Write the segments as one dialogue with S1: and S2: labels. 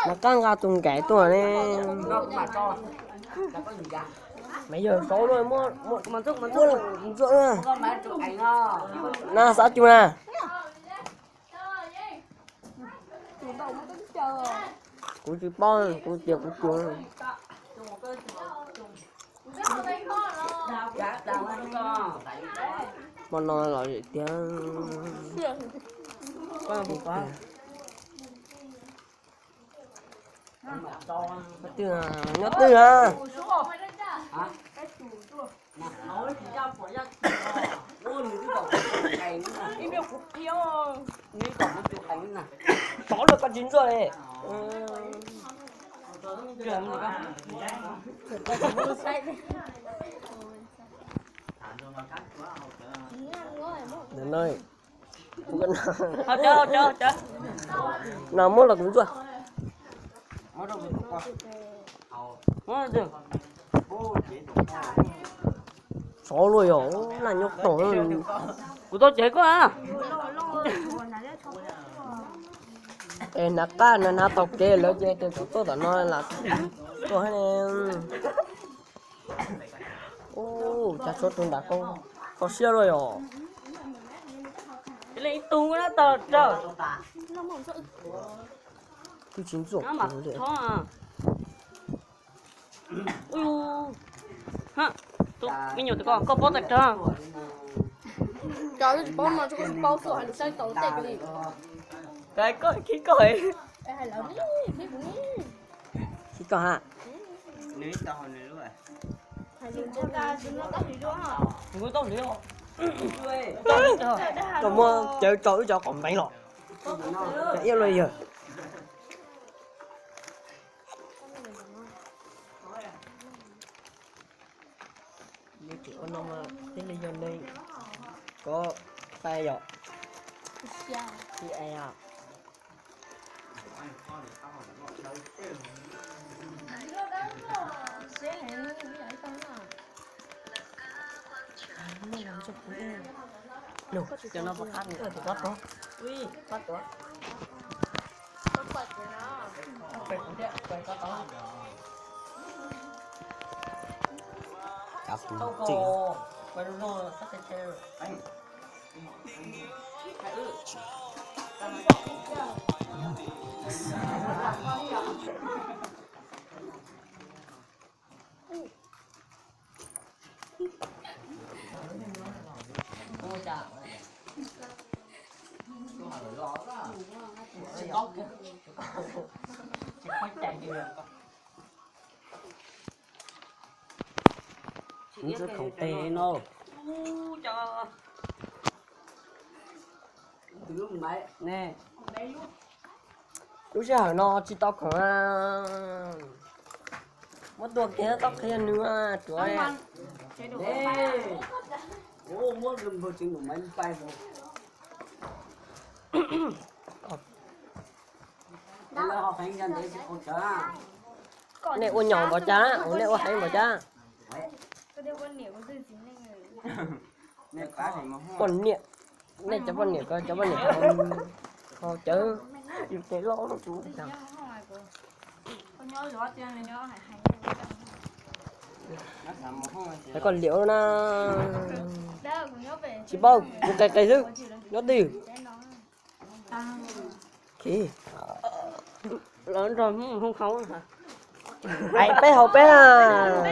S1: Nó căng ra từng cái tuổi này. Mấy giờ số rồi mua
S2: Mà chút
S1: rồi. Na sao chú nè. Cô chỉ bon, cô chiều cô chuông. Bọn nó là gì tiếng.
S2: có một có
S1: Từ à, nhớ từ à. Có được con chín rồi đấy. Đến nơi.
S2: Chờ.
S1: Nào mua là đúng rồi.
S2: Được.
S1: Số rồi hổ là nhóc tổ hơn.
S2: Của tôi chế quá à.
S1: Ê nát cá nó tao kê lỡ chơi từ tôi đã nói là tôi hay em. Ô cha số tôi đã có xe rồi hổ.
S2: Cái này tung nó tờ trời.
S1: Cứ chín ruột
S2: Nó mà khó à. Ui hả tôi cái nhiều tụi con có bó tạch ra.
S3: Trời ơi, bố mà cho con bao sữa hay được sai tổ tệ cái gì?
S2: Cái có khí cởi.
S3: Ê, hay là đi cũng đi.
S1: Thì có hả?
S4: Nếu to này đúng rồi.
S3: Hay dùng cho ta chúng nó tóc gì đó hả?
S2: Người tao lý họ.
S1: Tôi mua chơi chơi cho còn mấy lọ. Chạy yêu rồi giờ. Như chị con nông thế lý do đây có tay rồi. Chị ai à? Đâu cho nó bắt ăn nữa thì bắt đó. Ui, bắt đó. Phải cũng thế, phải có đó. Cặp chị. Phải đúng rồi, sắp phải chơi rồi.
S2: Nó
S1: rất không tệ nó.
S2: Cho
S1: Nè. Lúc giờ nó chỉ tóc khoảng mất tuột kia tóc kia nữa chúa ơi.
S4: Ô, mua gừng vào chừng của mấy tay rồi. Đây là họ phải nhận đấy chứ không chả.
S1: Này ô nhỏ vào cha, ô này ô hay vào cha.
S4: Nè cá thì mà hoa.
S1: Còn niệm này cháu con niệm coi cháu con niệm không chớ yêu cái lỗ nó chú sao cái còn liệu nó chỉ bao một cái thứ nó đi kì
S2: lớn rồi không khấu hả?
S1: ai bé học bé à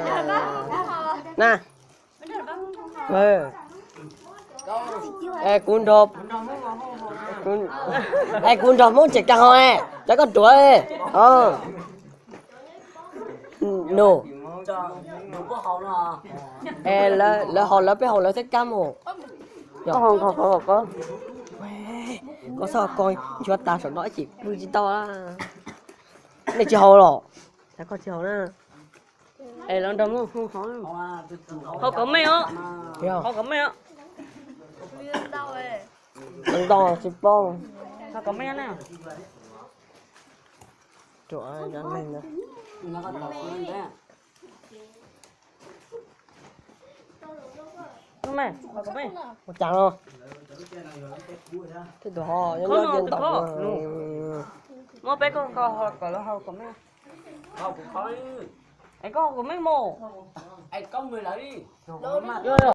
S1: nè ê cuốn đột ê cuốn đột muốn chạy trăng thôi chắc con chuối no ê lỡ họ lỡ bé họ lỡ thích cam hồ có sao coi cho ta sợ nói chỉ vui chỉ to á này chỉ hồ rồi chắc con chỉ hồ nữa
S2: Ê lớn rồi không khấu không có mấy á không có mấy á
S1: đừng to chỉ bông
S2: không có mấy á nào
S1: trời ơi đánh mình nè
S2: không mấy không có mấy
S1: một chàng thôi thế tụi họ những nhân tộc
S2: ngô bé con họ có là họ có mấy
S4: Không cũng khói.
S2: ai có mấy mồ
S4: Ai có người lấy.
S3: Đâu đi.
S2: rồi